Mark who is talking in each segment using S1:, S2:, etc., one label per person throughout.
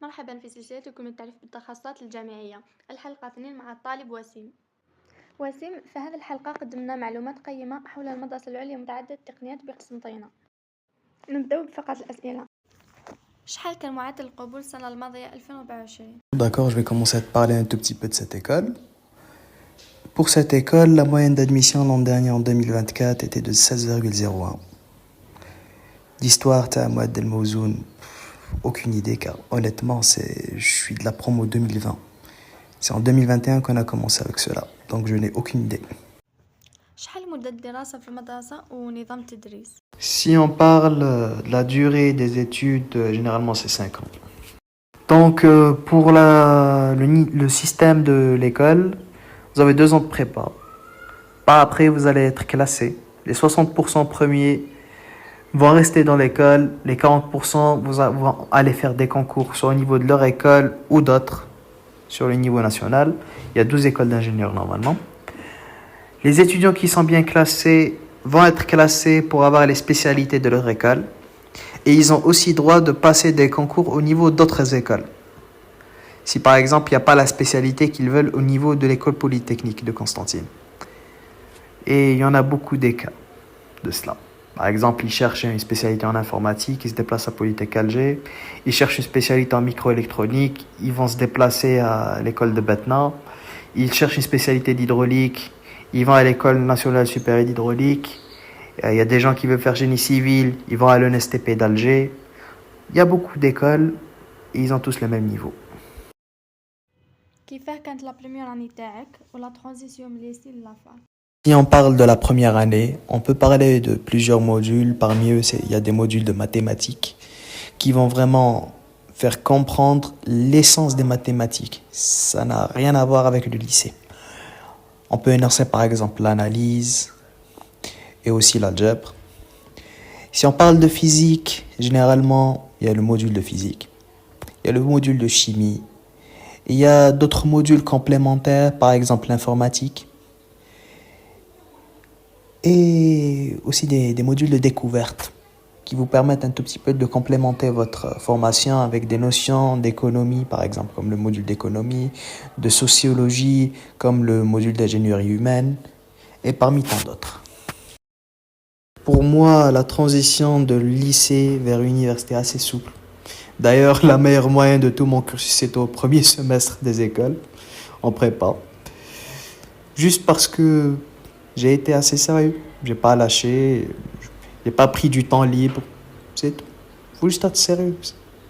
S1: مرحبا في سلسلتكم للتعريف بالتخصصات الجامعية. الحلقة 2 مع الطالب وسيم. في هذه الحلقة قدمنا معلومات قيمة حول المدرسة العليا متعددة التقنيات بقسم طينة. نبدأ بفقرة الأسئلة. شحال كان معدل القبول السنة الماضية 2024؟
S2: D'accord, je vais commencer à te parler un tout petit peu de cette école. Pour cette école, la moyenne d'admission l'an dernier en 2024 était de 16,01. L'histoire, t'as Mouad El Mouzoun, aucune idée car honnêtement, je suis de la promo 2020. C'est en 2021 qu'on a commencé avec cela, donc je n'ai aucune idée.
S1: شحال مدة الدراسة في المدرسة ونظام التدريس؟
S2: Si on parle de la durée des études, généralement c'est 5 ans. Donc pour le système de l'école, vous avez 2 ans de prépa. Par après, vous allez être classé. Les 60% premiers vont rester dans l'école. Les 40% vont aller faire des concours soit au niveau de leur école ou d'autres sur le niveau national. Il y a 12 écoles d'ingénieurs normalement. Les étudiants qui sont bien classés vont être classés pour avoir les spécialités de leur école. Et ils ont aussi droit de passer des concours au niveau d'autres écoles. Si par exemple, il n'y a pas la spécialité qu'ils veulent au niveau de l'école polytechnique de Constantine. Et il y en a beaucoup des cas de cela. Par exemple, ils cherchent une spécialité en informatique, ils se déplacent à Polytech Alger. Ils cherchent une spécialité en microélectronique, ils vont se déplacer à l'école de Betna. Ils cherchent une spécialité d'hydraulique, ils vont à l'école nationale supérieure d'hydraulique. Il y a des gens qui veulent faire génie civil, ils vont à l'ENSTP d'Alger. Il y a beaucoup d'écoles et ils ont tous le même niveau.
S1: كيفاه كانت لا بريمير اني تاعك ولا ترانزيسيون من ليسي لافاك؟
S2: Si on parle de la première année, on peut parler de plusieurs modules. Parmi eux, il y a des modules de mathématiques qui vont vraiment faire comprendre l'essence des mathématiques. Ça n'a rien à voir avec le lycée. On peut énoncer par exemple l'analyse et aussi l'algèbre. Si on parle de physique, généralement, il y a le module de physique. Il y a le module de chimie. Il y a d'autres modules complémentaires, par exemple l'informatique. Et aussi des modules de découverte qui vous permettent un tout petit peu de complémenter votre formation avec des notions d'économie, par exemple, comme le module d'économie, de sociologie, comme le module d'ingénierie humaine, et parmi tant d'autres. Pour moi, la transition de lycée vers université est assez souple. D'ailleurs, la meilleure moyenne de tout mon cursus, c'est au premier semestre des écoles, en prépa. Juste parce que j'ai été assez sérieux. J'ai pas lâché, j'ai pas pris du temps libre. C'est tout. Faut juste être sérieux.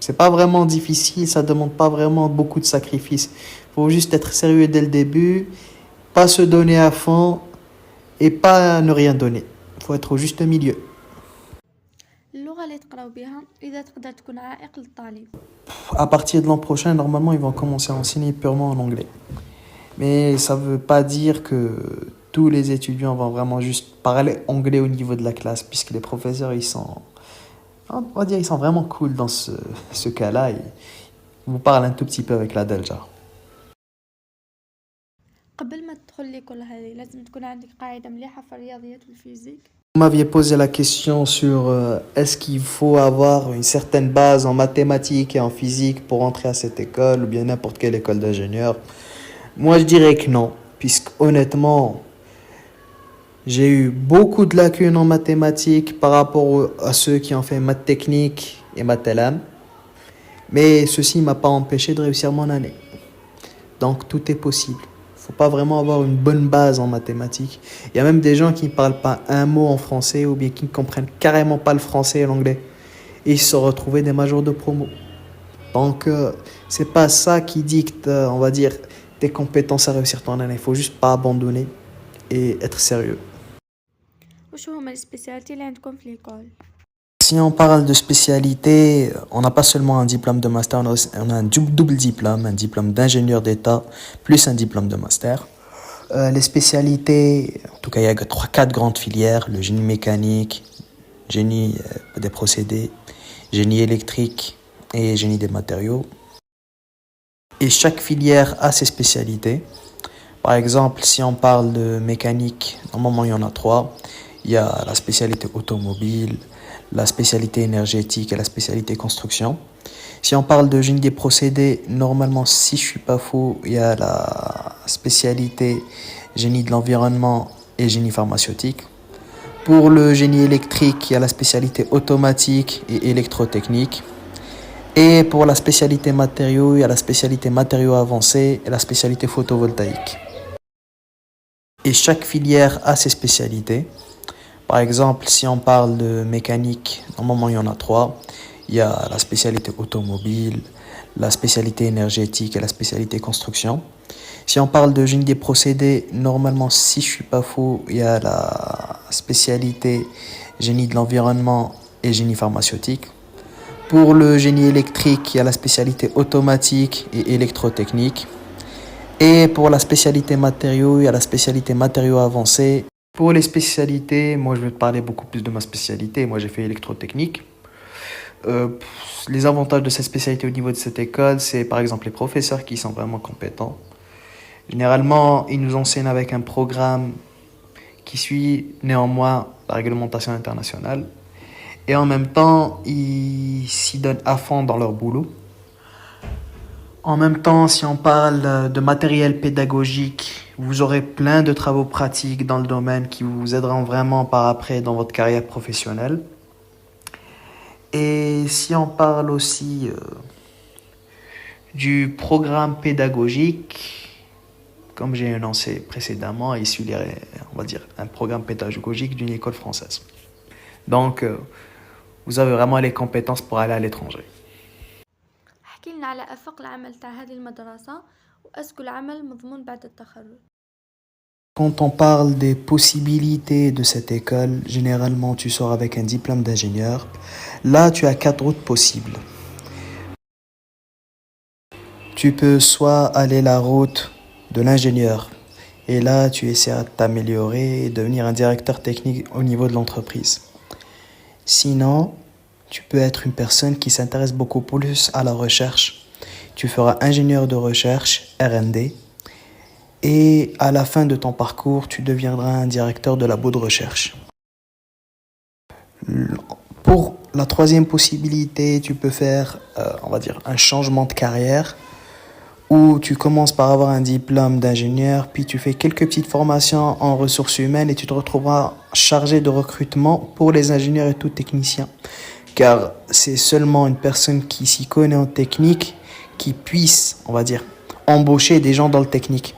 S2: C'est pas vraiment difficile, ça demande pas vraiment beaucoup de sacrifices. Faut juste être sérieux dès le début, pas se donner à fond et pas ne rien donner. Faut être au juste milieu.
S1: اللغة اللي تقراو بها إذا تقدر تكون عائق للطالب؟
S2: À partir de l'an prochain, normalement, ils vont commencer à enseigner purement en anglais. Mais ça veut pas dire que tous les étudiants vont vraiment juste parler anglais au niveau de la classe, puisque les professeurs, on va dire, ils sont vraiment cool dans ce cas-là. Ils vous parlent un tout petit peu avec la Delja.
S1: قبل ما تدخل ليكول هذه لازم تكون عندك قاعدة مليحة في الرياضيات والفيزيك.
S2: Vous m'aviez posé la question sur est-ce qu'il faut avoir une certaine base en mathématiques et en physique pour entrer à cette école ou bien n'importe quelle école d'ingénieur. Moi, je dirais que non, puisque honnêtement, j'ai eu beaucoup de lacunes en mathématiques par rapport à ceux qui ont fait maths technique et maths LM. Mais ceci ne m'a pas empêché de réussir mon année. Donc tout est possible. Il ne faut pas vraiment avoir une bonne base en mathématiques. Il y a même des gens qui ne parlent pas un mot en français ou bien qui ne comprennent carrément pas le français et l'anglais. Et ils se sont retrouvés des majors de promo. Donc c'est pas ça qui dicte, on va dire, tes compétences à réussir ton année. Il ne faut juste pas abandonner et être sérieux.
S1: وشو هما السبيسياليتي اللي عندكم في ليكول؟
S2: Si on parle de spécialité, on n'a pas seulement un diplôme de master, on a un double diplôme, un diplôme d'ingénieur d'État plus un diplôme de master. Les spécialités, en tout cas il y a 4 grandes filières, le génie mécanique, génie des procédés, génie électrique et génie des matériaux. Et chaque filière a ses spécialités. Par exemple, si on parle de mécanique, normalement il y en a 3. Il y a la spécialité automobile, la spécialité énergétique et la spécialité construction. Si on parle de génie des procédés, normalement, si je suis pas fou, il y a la spécialité génie de l'environnement et génie pharmaceutique. Pour le génie électrique, il y a la spécialité automatique et électrotechnique. Et pour la spécialité matériaux, il y a la spécialité matériaux avancés et la spécialité photovoltaïque. Et chaque filière a ses spécialités. Par exemple, si on parle de mécanique, normalement il y en a 3. Il y a la spécialité automobile, la spécialité énergétique et la spécialité construction. Si on parle de génie des procédés, normalement, si je suis pas fou, il y a la spécialité génie de l'environnement et génie pharmaceutique. Pour le génie électrique, il y a la spécialité automatique et électrotechnique. Et pour la spécialité matériaux, il y a la spécialité matériaux avancés. Pour les spécialités, moi je vais te parler beaucoup plus de ma spécialité. Moi j'ai fait électrotechnique. Les avantages de cette spécialité au niveau de cette école, c'est par exemple les professeurs qui sont vraiment compétents. Généralement, ils nous enseignent avec un programme qui suit néanmoins la réglementation internationale. Et en même temps, ils s'y donnent à fond dans leur boulot. En même temps, si on parle de matériel pédagogique, vous aurez plein de travaux pratiques dans le domaine qui vous aideront vraiment par après dans votre carrière professionnelle. Et si on parle aussi du programme pédagogique, comme j'ai énoncé précédemment, issu, on va dire, un programme pédagogique d'une école française. Donc, vous avez vraiment les compétences pour aller à l'étranger.
S1: احكي لنا على آفاق العمل تاع هذه المدرسة وأسكو العمل مضمون بعد التخرج.
S2: Quand on parle des possibilités de cette école, généralement tu sors avec un diplôme d'ingénieur. Là, tu as 4 routes possibles. Tu peux soit aller la route de l'ingénieur, et là tu essaieras de t'améliorer et devenir un directeur technique au niveau de l'entreprise. Sinon, tu peux être une personne qui s'intéresse beaucoup plus à la recherche. Tu feras ingénieur de recherche, R&D, et à la fin de ton parcours, tu deviendras un directeur de labo de recherche. Pour la troisième possibilité, tu peux faire, on va dire, un changement de carrière où tu commences par avoir un diplôme d'ingénieur, puis tu fais quelques petites formations en ressources humaines et tu te retrouveras chargé de recrutement pour les ingénieurs et tout techniciens. Car c'est seulement une personne qui s'y connaît en technique qui puisse, on va dire, embaucher des gens dans le technique.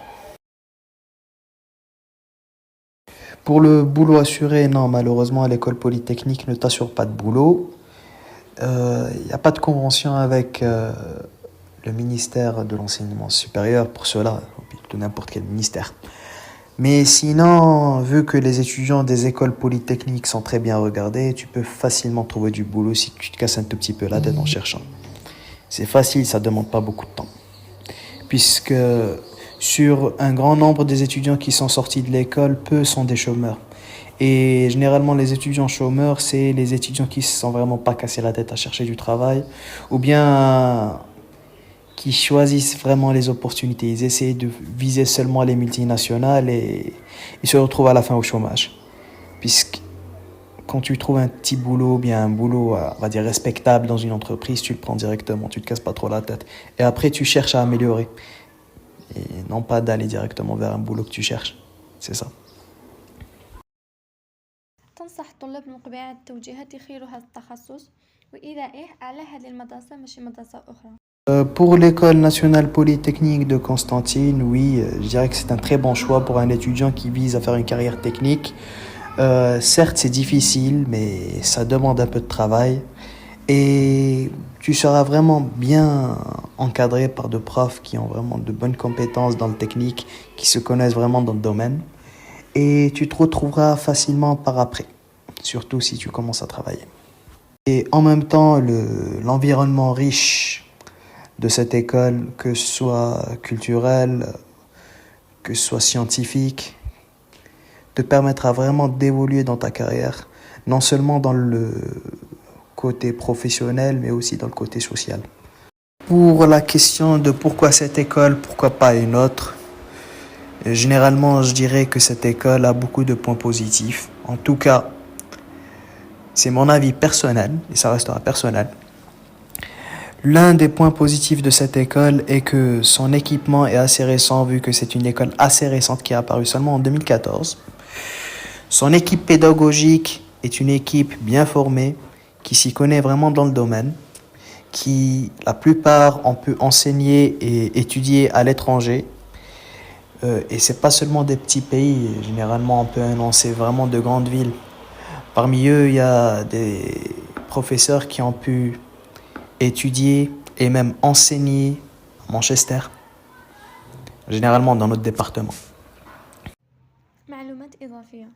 S2: Pour le boulot assuré, non, malheureusement, l'école polytechnique ne t'assure pas de boulot. Il n'y a pas de convention avec le ministère de l'enseignement supérieur pour cela, de n'importe quel ministère. Mais sinon, vu que les étudiants des écoles polytechniques sont très bien regardés, tu peux facilement trouver du boulot si tu te casses un tout petit peu la tête en cherchant. C'est facile, ça ne demande pas beaucoup de temps. Puisque sur un grand nombre des étudiants qui sont sortis de l'école, peu sont des chômeurs. Et généralement, les étudiants chômeurs, c'est les étudiants qui ne se sont vraiment pas cassés la tête à chercher du travail, ou bien qui choisissent vraiment les opportunités. Ils essaient de viser seulement les multinationales et ils se retrouvent à la fin au chômage. Puisque quand tu trouves un petit boulot, bien un boulot, on va dire, respectable dans une entreprise, tu le prends directement, tu ne te casses pas trop la tête. Et après, tu cherches à améliorer. Et non pas d'aller directement vers un boulot que tu cherches. C'est ça.
S1: تنصح الطلاب المقبلين على التوجيهات يخيروا هذا التخصص وإذا إيه على هذه المدرسة ماشي مدرسة أخرى؟
S2: Pour l'école nationale polytechnique de Constantine, oui, je dirais que c'est un très bon choix pour un étudiant qui vise à faire une carrière technique. Certes, c'est difficile, mais ça demande un peu de travail. Et tu seras vraiment bien encadré par de profs qui ont vraiment de bonnes compétences dans le technique, qui se connaissent vraiment dans le domaine. Et tu te retrouveras facilement par après, surtout si tu commences à travailler. Et en même temps, l'environnement riche de cette école, que ce soit culturel, que ce soit scientifique, te permettra vraiment d'évoluer dans ta carrière, non seulement dans le côté professionnel, mais aussi dans le côté social. Pour la question de pourquoi cette école, pourquoi pas une autre, généralement je dirais que cette école a beaucoup de points positifs. En tout cas, c'est mon avis personnel, et ça restera personnel. L'un des points positifs de cette école est que son équipement est assez récent, vu que c'est une école assez récente qui est apparue seulement en 2014. Son équipe pédagogique est une équipe bien formée, qui s'y connaît vraiment dans le domaine, qui, la plupart, on peut enseigner et étudier à l'étranger. Et c'est pas seulement des petits pays, généralement on peut annoncer vraiment de grandes villes. Parmi eux, il y a des professeurs qui ont pu étudier et même enseigner à Manchester, généralement dans notre département.
S1: معلومات إضافية.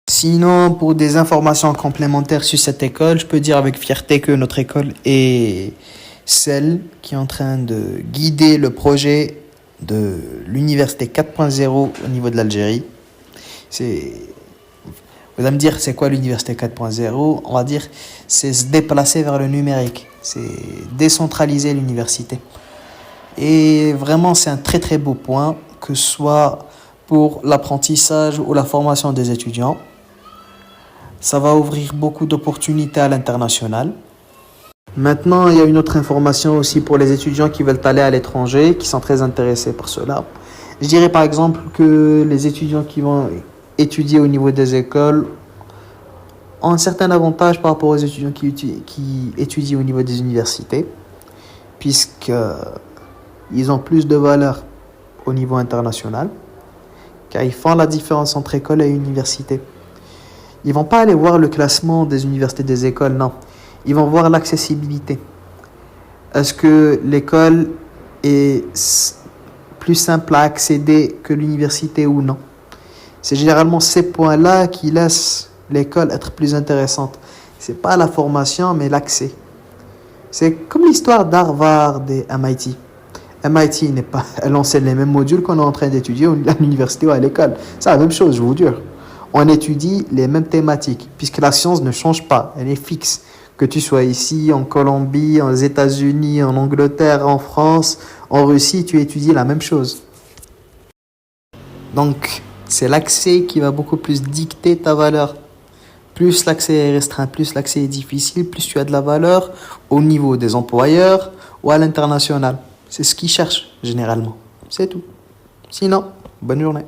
S2: Sinon, pour des informations complémentaires sur cette école, je peux dire avec fierté que notre école est celle qui est en train de guider le projet de l'université 4.0 au niveau de l'Algérie. Vous allez me dire, c'est quoi l'université 4.0? On va dire, c'est se déplacer vers le numérique. C'est décentraliser l'université. Et vraiment, c'est un très très beau point, que ce soit pour l'apprentissage ou la formation des étudiants. Ça va ouvrir beaucoup d'opportunités à l'international. Maintenant, il y a une autre information aussi pour les étudiants qui veulent aller à l'étranger, qui sont très intéressés par cela. Je dirais par exemple que les étudiants qui vont étudier au niveau des écoles ont un certain avantage par rapport aux étudiants qui étudient au niveau des universités, puisqu'ils ont plus de valeur au niveau international, car ils font la différence entre école et université. Ils vont pas aller voir le classement des universités des écoles, non. Ils vont voir l'accessibilité. Est-ce que l'école est plus simple à accéder que l'université ou non? C'est généralement ces points-là qui laissent l'école être plus intéressante. C'est pas la formation, mais l'accès. C'est comme l'histoire d'Harvard et MIT. MIT n'est pas, elle enseigne les mêmes modules qu'on est en train d'étudier à l'université ou à l'école. C'est la même chose, je vous jure. On étudie les mêmes thématiques, puisque la science ne change pas, elle est fixe. Que tu sois ici, en Colombie, aux États-Unis, en Angleterre, en France, en Russie, tu étudies la même chose. Donc, c'est l'accès qui va beaucoup plus dicter ta valeur. Plus l'accès est restreint, plus l'accès est difficile, plus tu as de la valeur au niveau des employeurs ou à l'international. C'est ce qu'ils cherchent généralement. C'est tout. Sinon, bonne journée.